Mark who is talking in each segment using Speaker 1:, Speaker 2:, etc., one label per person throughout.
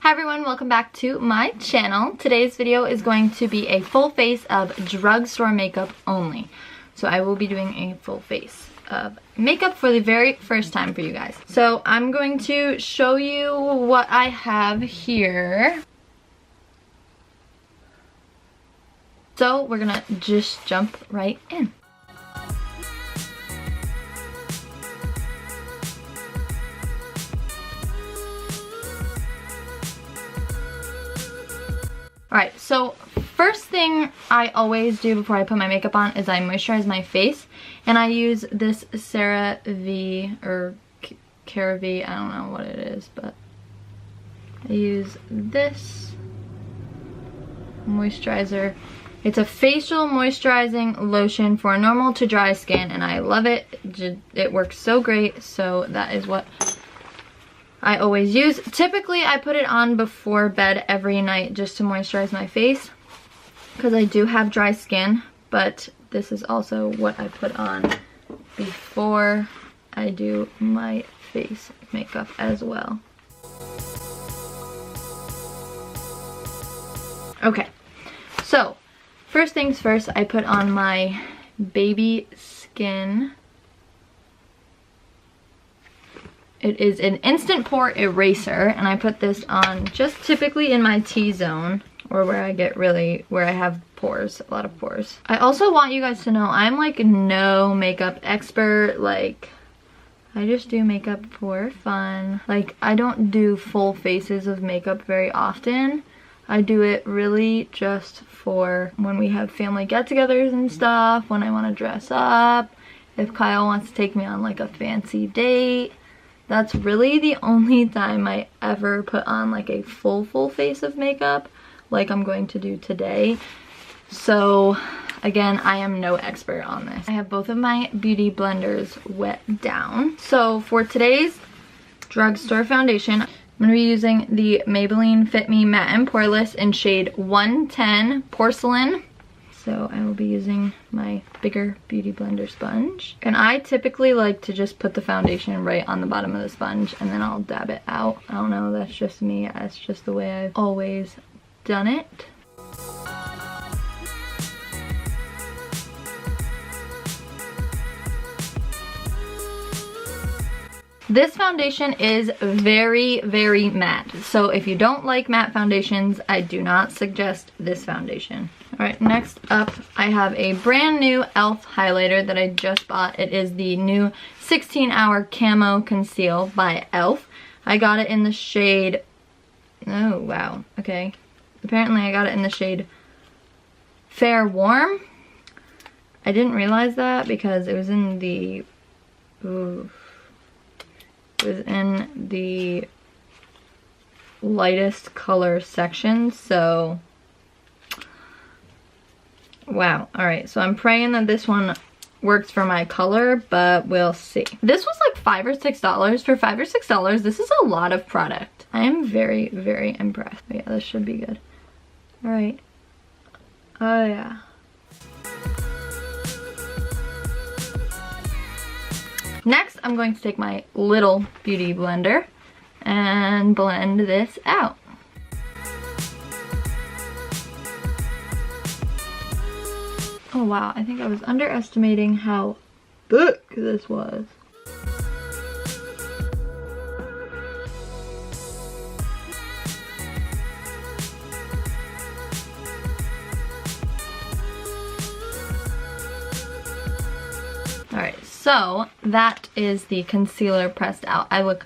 Speaker 1: Hi everyone, welcome back to my channel. Today's video is going to be a full face of drugstore makeup only. So I will be doing a full face of makeup for the very first time for you guys. So I'm going to show you what I have here. So we're gonna just jump right in. Alright, so first thing I always do before I put my makeup on is I moisturize my face. And I use this CeraVe or CeraVe, I don't know what it is, but I use this moisturizer. It's a facial moisturizing lotion for normal to dry skin and I love it. It works so great, so that is what I always use. Typically, I put it on before bed every night just to moisturize my face because I do have dry skin, but this is also what I put on before I do my face makeup as well. Okay, so first things first, I put on my Baby Skin. It is an instant pore eraser, and I put this on just typically in my T-zone, or where I get where I have pores, a lot of pores. I also want you guys to know I'm like no makeup expert. Like, I just do makeup for fun. Like, I don't do full faces of makeup very often. I do it really just for when we have family get-togethers and stuff, when I want to dress up, if Kyle wants to take me on like a fancy date. That's really the only time I ever put on like a full face of makeup like I'm going to do today. So again, I am no expert on this. I have both of my beauty blenders wet down. So for today's drugstore foundation, I'm going to be using the Maybelline Fit Me Matte and Poreless in shade 110 Porcelain. So I will be using my bigger beauty blender sponge. And I typically like to just put the foundation right on the bottom of the sponge and then I'll dab it out. I don't know, that's just me. That's just the way I've always done it. This foundation is very, very matte. So if you don't like matte foundations, I do not suggest this foundation. Alright, next up I have a brand new e.l.f. highlighter that I just bought. It is the new 16-Hour Camo Conceal by e.l.f. I got it in the shade, oh wow, okay. Apparently I got it in the shade Fair Warm. I didn't realize that because it was in the, lightest color section, so wow. All right, so I'm praying that this one works for my color, but we'll see. This was like $5 or $6. For $5 or $6, this is a lot of product. I am very, very impressed. Yeah, this should be good. All right. Oh yeah. Next, I'm going to take my little beauty blender and blend this out. Oh wow, I think I was underestimating how thick this was. Alright, so that is the concealer pressed out. I look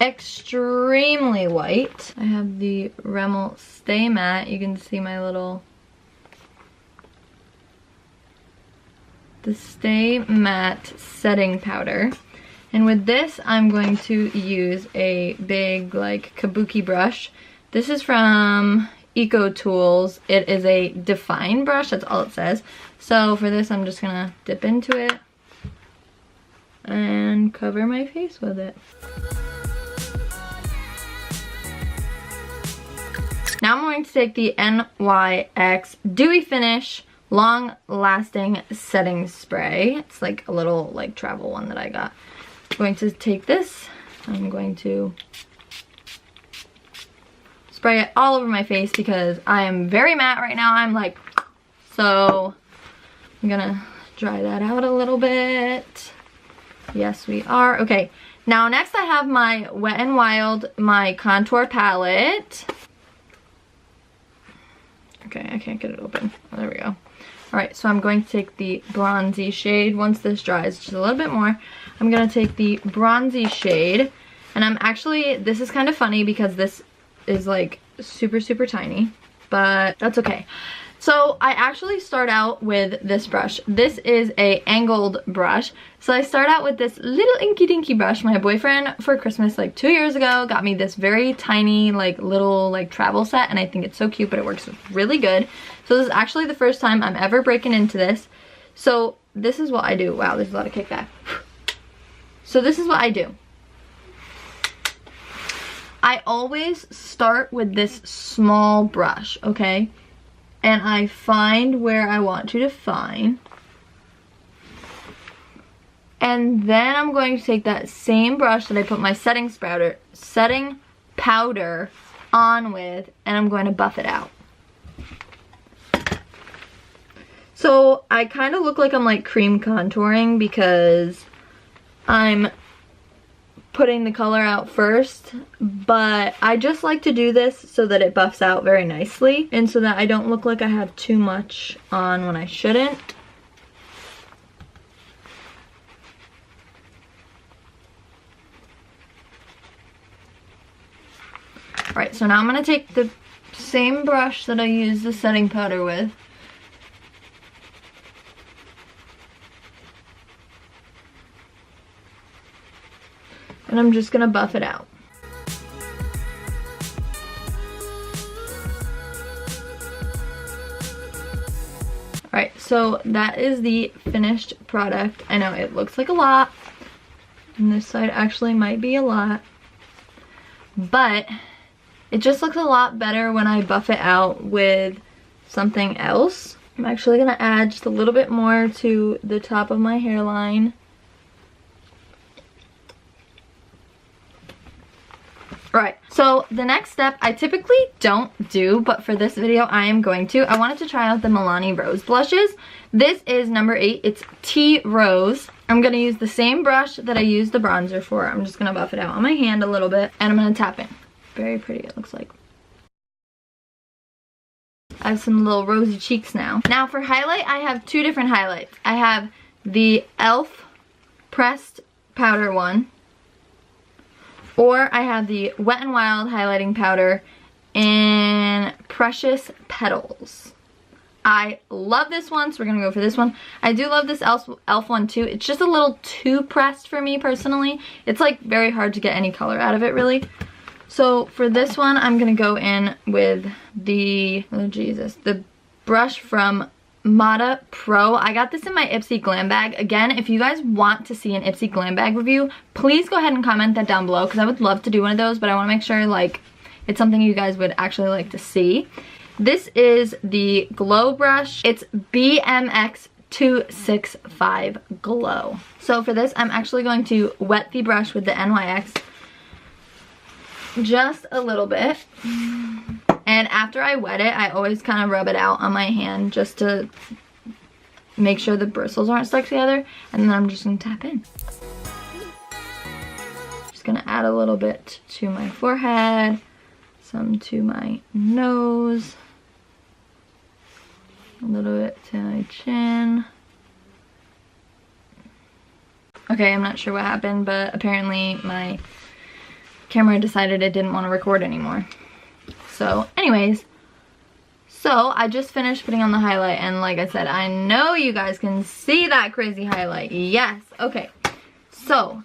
Speaker 1: extremely white. I have the Rimmel Stay Matte. You can see my little, the Stay Matte setting powder. And with this, I'm going to use a big like kabuki brush. This is from Eco Tools. It is a define brush, that's all it says. So for this, I'm just gonna dip into it and cover my face with it. Now I'm going to take the NYX Dewy Finish Long Lasting Setting Spray. It's like a little like travel one that I got. I'm going to take this, I'm going to spray it all over my face because I am very matte right now. I'm like, so I'm gonna dry that out a little bit. Yes, we are. Okay, now next I have my Wet n Wild, my contour palette. Okay, I can't get it open. Oh, there we go. Alright, so I'm going to take the bronzy shade. Once this dries just a little bit more, I'm going to take the bronzy shade. And I'm actually, this is kind of funny because this is like super, super tiny. But that's okay. So I actually start out with this brush. This is a angled brush. So I start out with this little inky dinky brush. My boyfriend for Christmas like 2 years ago got me this very tiny like little like travel set, and I think it's so cute, but it works really good. So this is actually the first time I'm ever breaking into this. So this is what I do. Wow, there's a lot of kickback. So this is what I do. I always start with this small brush, okay? And I find where I want to define. And then I'm going to take that same brush that I put my setting powder on with, and I'm going to buff it out. So I kind of look like I'm like cream contouring because I'm putting the color out first, but I just like to do this so that it buffs out very nicely and so that I don't look like I have too much on when I shouldn't. Alright, so now I'm going to take the same brush that I used the setting powder with. And I'm just gonna buff it out. Alright, so that is the finished product. I know it looks like a lot, and this side actually might be a lot, but it just looks a lot better when I buff it out with something else. I'm actually gonna add just a little bit more to the top of my hairline. Right, so the next step I typically don't do, but for this video I am going to. I wanted to try out the Milani Rose blushes. This is number 8, it's Tea Rose. I'm going to use the same brush that I used the bronzer for. I'm just going to buff it out on my hand a little bit, and I'm going to tap in. Very pretty, it looks like. I have some little rosy cheeks now. Now for highlight, I have 2 different highlights. I have the e.l.f. pressed powder one, or I have the Wet n Wild highlighting powder in Precious Petals. I love this one, so we're gonna go for this one. I do love this e.l.f. one too. It's just a little too pressed for me personally. It's like very hard to get any color out of it really. So for this one, I'm gonna go in with the, oh Jesus, the brush from Mata Pro. I got this in my Ipsy Glam Bag. Again, if you guys want to see an Ipsy Glam Bag review, please go ahead and comment that down below because I would love to do one of those, but I want to make sure like it's something you guys would actually like to see. This is the Glow brush. It's BMX 265 Glow. So for this, I'm actually going to wet the brush with the NYX just a little bit. And after I wet it, I always kind of rub it out on my hand just to make sure the bristles aren't stuck together. And then I'm just going to tap in. Just going to add a little bit to my forehead, some to my nose, a little bit to my chin. Okay, I'm not sure what happened, but apparently my camera decided it didn't want to record anymore. So anyways, so I just finished putting on the highlight, and like I said, I know you guys can see that crazy highlight. Yes. Okay, so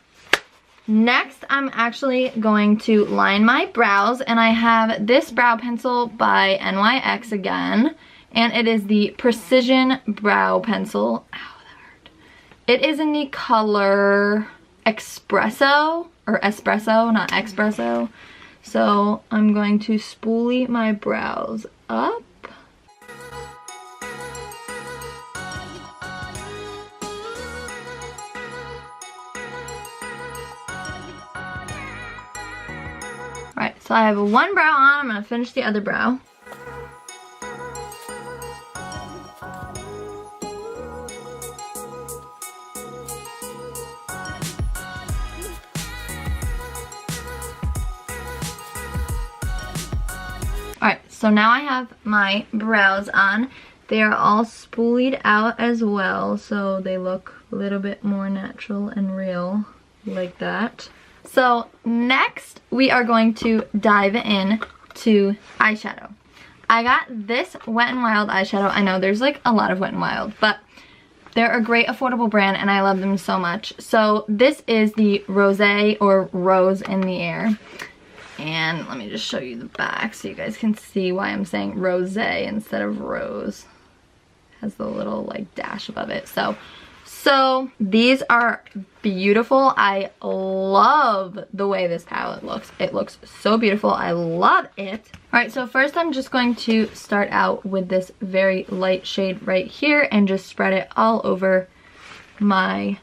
Speaker 1: next I'm actually going to line my brows, and I have this brow pencil by NYX again, and it is the Precision Brow Pencil. Ow, that hurt. It is in the color Espresso, or Espresso, not Espresso. So I'm going to spoolie my brows up. Alright, so So I have one brow on. I'm gonna finish the other brow. Alright, so now I have my brows on. They are all spoolied out as well, so they look a little bit more natural and real, like that. So next, we are going to dive in to eyeshadow. I got this Wet n Wild eyeshadow. I know there's like a lot of Wet n Wild, but they're a great affordable brand and I love them so much. So this is the Rosé or Rose in the Air. And let me just show you the back so you guys can see why I'm saying rosé instead of rose. It has the little like dash above it. So these are beautiful. I love the way this palette looks. It looks so beautiful. I love it. Alright, so first I'm just going to start out with this very light shade right here and just spread it all over my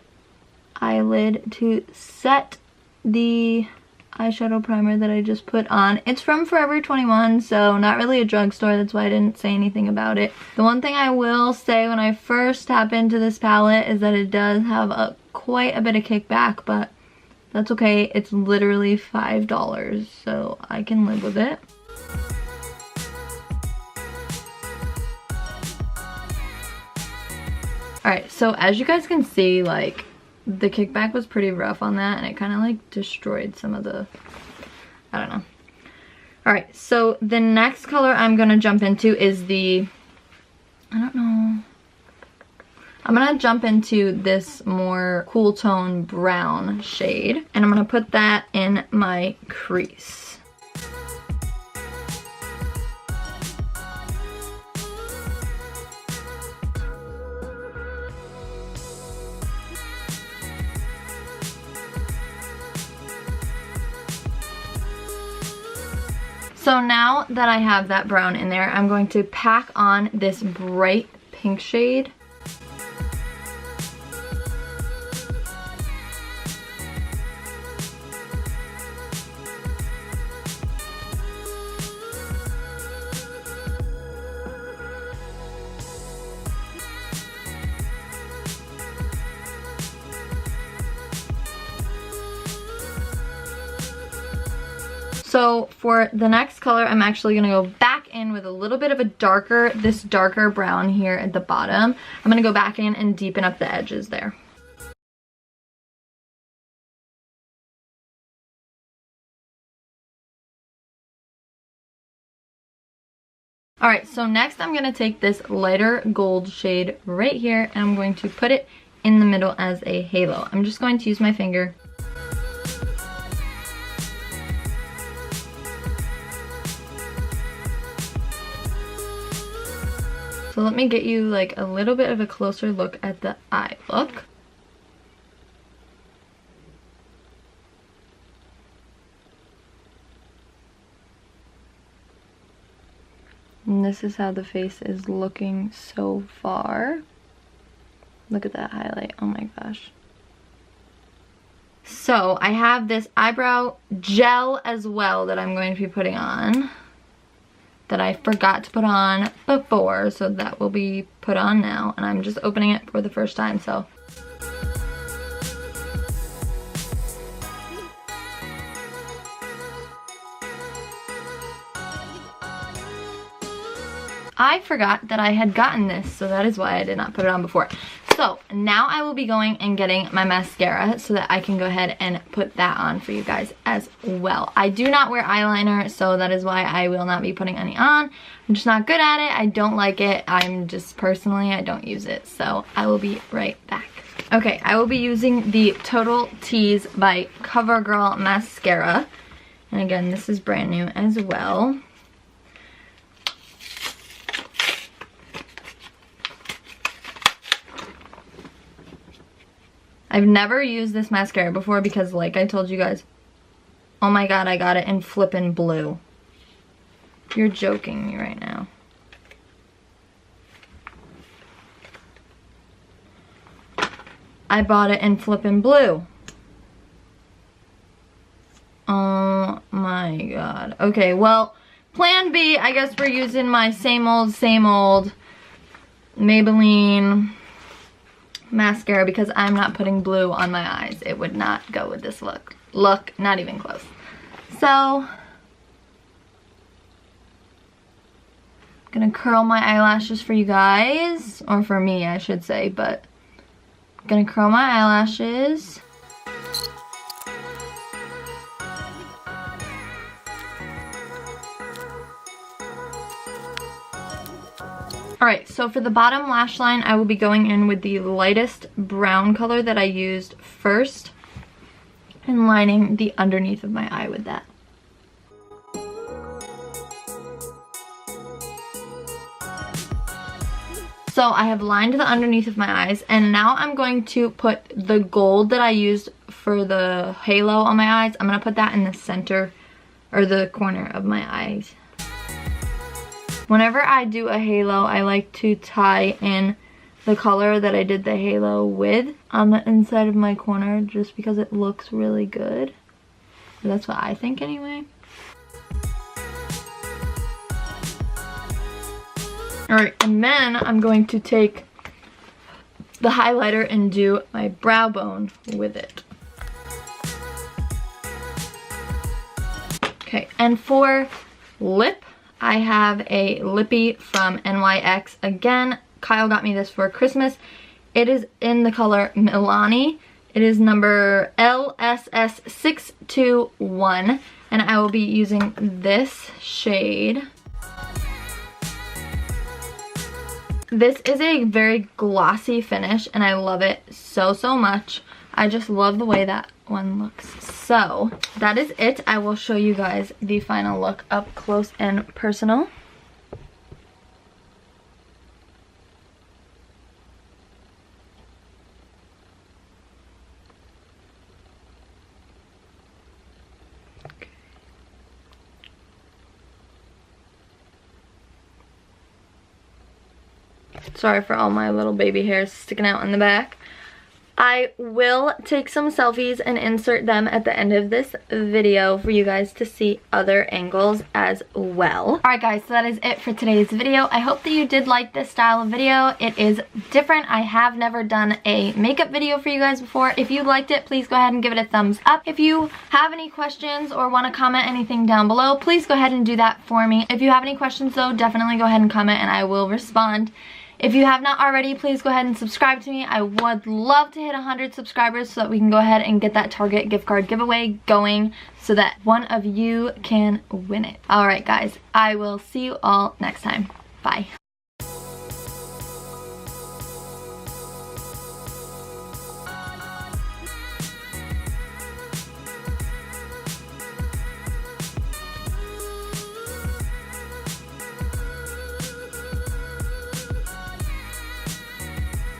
Speaker 1: eyelid to set the eyeshadow primer that I just put on. It's from Forever 21, so not really a drugstore. That's why I didn't say anything about it. The one thing I will say when I first tap into this palette is that it does have quite a bit of kickback, but that's okay. It's literally $5, so I can live with it. Alright, so as you guys can see, like, the kickback was pretty rough on that and it kind of like destroyed some of the, I don't know. Alright, so the next color I'm going to jump into is the, I don't know. I'm going to jump into this more cool tone brown shade and I'm going to put that in my crease. So now that I have that brown in there, I'm going to pack on this bright pink shade. So for the next color, I'm actually going to go back in with a little bit of this darker brown here at the bottom. I'm going to go back in and deepen up the edges there. Alright, so next I'm going to take this lighter gold shade right here and I'm going to put it in the middle as a halo. I'm just going to use my finger. So let me get you like a little bit of a closer look at the eye look. And this is how the face is looking so far. Look at that highlight, oh my gosh. So I have this eyebrow gel as well that I'm going to be putting on, that I forgot to put on before, so that will be put on now, and I'm just opening it for the first time, so. I forgot that I had gotten this, so that is why I did not put it on before. So now I will be going and getting my mascara so that I can go ahead and put that on for you guys as well. I do not wear eyeliner, so that is why I will not be putting any on. I'm just not good at it. I don't like it. I'm just personally, I don't use it. So I will be right back. Okay, I will be using the Total Tease by CoverGirl mascara. And again, this is brand new as well. I've never used this mascara before because, like I told you guys, oh my god, I got it in flippin' blue. You're joking me right now. I bought it in flippin' blue. Oh my my god. Okay, well, plan B, I guess we're using my same old Maybelline mascara because I'm not putting blue on my eyes. It would not go with this look. Not even close. So, I'm gonna curl my eyelashes for you guys, or for me I should say, but I'm gonna curl my eyelashes. Alright, so for the bottom lash line, I will be going in with the lightest brown color that I used first and lining the underneath of my eye with that. So I have lined the underneath of my eyes, and now I'm going to put the gold that I used for the halo on my eyes. I'm going to put that in the center, or the corner of my eyes. Whenever I do a halo, I like to tie in the color that I did the halo with on the inside of my corner just because it looks really good. That's what I think anyway. Alright, and then I'm going to take the highlighter and do my brow bone with it. Okay, and for lip, I have a lippy from NYX. Again, Kyle got me this for Christmas. It is in the color Milani. It is number LSS621, and I will be using this shade. This is a very glossy finish, and I love it so much. I just love the way that one looks. So that is it. I will show you guys the final look up close and personal. Sorry for all my little baby hairs sticking out in the back. I will take some selfies and insert them at the end of this video for you guys to see other angles as well. Alright guys, so that is it for today's video. I hope that you did like this style of video. It is different. I have never done a makeup video for you guys before. If you liked it, please go ahead and give it a thumbs up. If you have any questions or want to comment anything down below, please go ahead and do that for me. If you have any questions though, definitely go ahead and comment and I will respond. If you have not already, please go ahead and subscribe to me. I would love to hit 100 subscribers so that we can go ahead and get that Target gift card giveaway going so that one of you can win it. Alright guys, I will see you all next time. Bye.